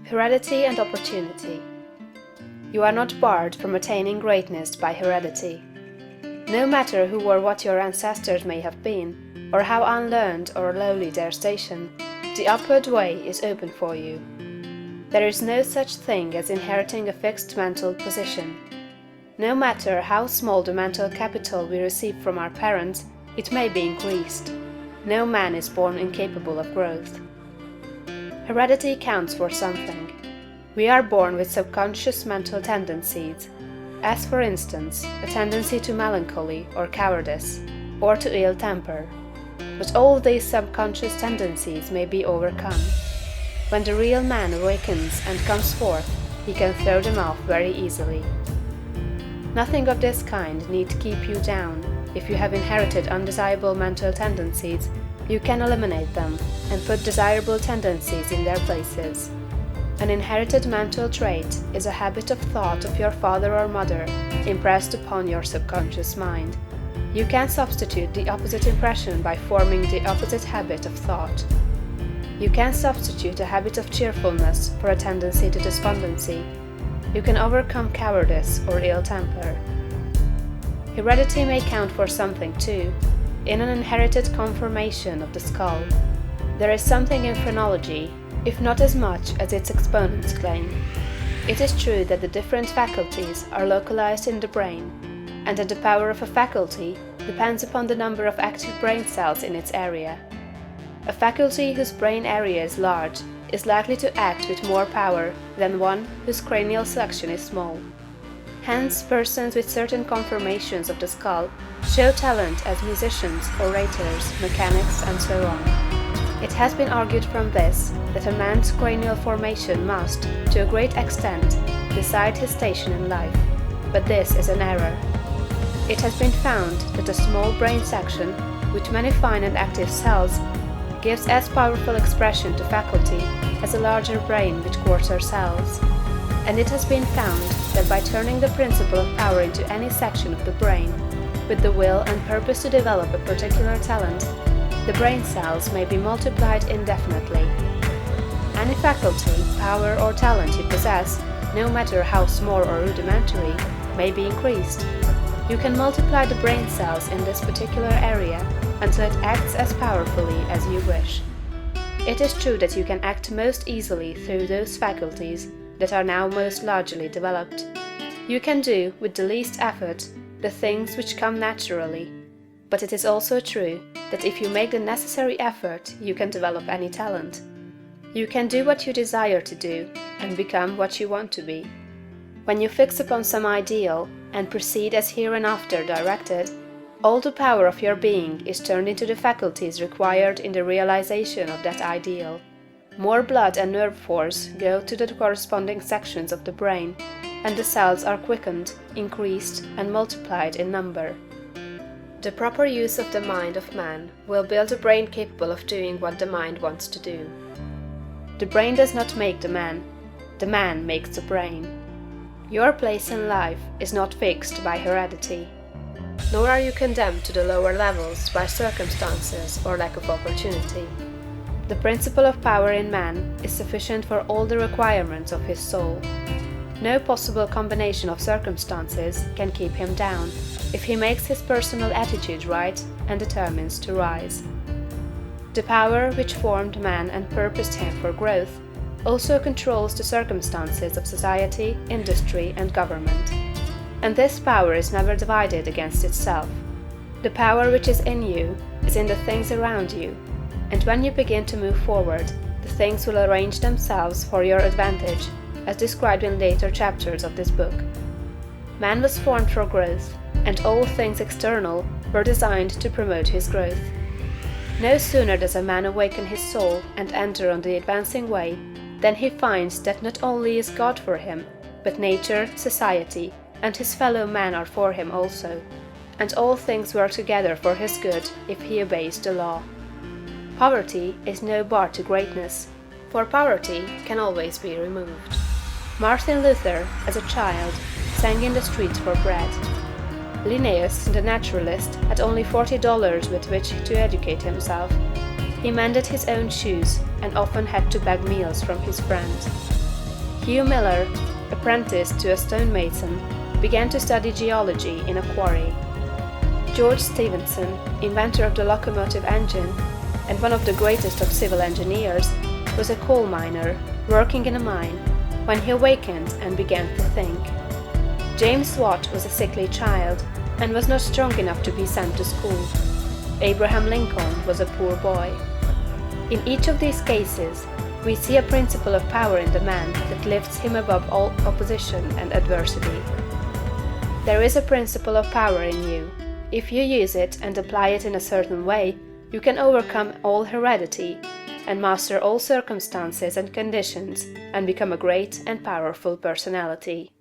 Heredity and Opportunity. You are not barred from attaining greatness by heredity. No matter who or what your ancestors may have been, or how unlearned or lowly their station, the upward way is open for you. There is no such thing as inheriting a fixed mental position. No matter how small the mental capital we receive from our parents, it may be increased. No man is born incapable of growth. Heredity counts for something. We are born with subconscious mental tendencies, as for instance, a tendency to melancholy or cowardice, or to ill temper. But all these subconscious tendencies may be overcome. When the real man awakens and comes forth, he can throw them off very easily. Nothing of this kind need keep you down. If you have inherited undesirable mental tendencies, you can eliminate them and put desirable tendencies in their places. An inherited mental trait is a habit of thought of your father or mother impressed upon your subconscious mind. You can substitute the opposite impression by forming the opposite habit of thought. You can substitute a habit of cheerfulness for a tendency to despondency. You can overcome cowardice or ill temper. Heredity may count for something too, in an inherited conformation of the skull. There is something in phrenology, if not as much as its exponents claim. It is true that the different faculties are localized in the brain, and that the power of a faculty depends upon the number of active brain cells in its area. A faculty whose brain area is large is likely to act with more power than one whose cranial section is small. Hence, persons with certain conformations of the skull show talent as musicians, orators, mechanics, and so on. It has been argued from this that a man's cranial formation must, to a great extent, decide his station in life, but this is an error. It has been found that a small brain section, with many fine and active cells, gives as powerful expression to faculty as a larger brain with coarser cells. And it has been found that by turning the principle of power into any section of the brain, with the will and purpose to develop a particular talent, the brain cells may be multiplied indefinitely. Any faculty, power, or talent you possess, no matter how small or rudimentary, may be increased. You can multiply the brain cells in this particular area until it acts as powerfully as you wish. It is true that you can act most easily through those faculties that are now most largely developed. You can do, with the least effort, the things which come naturally. But it is also true that if you make the necessary effort, you can develop any talent. You can do what you desire to do, and become what you want to be. When you fix upon some ideal, and proceed as hereinafter directed, all the power of your being is turned into the faculties required in the realization of that ideal. More blood and nerve force go to the corresponding sections of the brain, and the cells are quickened, increased, and multiplied in number. The proper use of the mind of man will build a brain capable of doing what the mind wants to do. The brain does not make the man makes the brain. Your place in life is not fixed by heredity, nor are you condemned to the lower levels by circumstances or lack of opportunity. The principle of power in man is sufficient for all the requirements of his soul. No possible combination of circumstances can keep him down, if he makes his personal attitude right and determines to rise. The power which formed man and purposed him for growth also controls the circumstances of society, industry, and government. And this power is never divided against itself. The power which is in you is in the things around you, and when you begin to move forward, the things will arrange themselves for your advantage, as described in later chapters of this book. Man was formed for growth, and all things external were designed to promote his growth. No sooner does a man awaken his soul and enter on the advancing way, than he finds that not only is God for him, but nature, society, and his fellow men are for him also, and all things work together for his good if he obeys the law. Poverty is no bar to greatness, for poverty can always be removed. Martin Luther, as a child, sang in the streets for bread. Linnaeus, the naturalist, had only $40 with which to educate himself. He mended his own shoes and often had to beg meals from his friends. Hugh Miller, apprenticed to a stonemason, began to study geology in a quarry. George Stephenson, inventor of the locomotive engine and one of the greatest of civil engineers, was a coal miner working in a mine when he awakened and began to think. James Watt was a sickly child and was not strong enough to be sent to school. Abraham Lincoln was a poor boy. In each of these cases, we see a principle of power in the man that lifts him above all opposition and adversity. There is a principle of power in you. If you use it and apply it in a certain way, you can overcome all heredity and master all circumstances and conditions and become a great and powerful personality.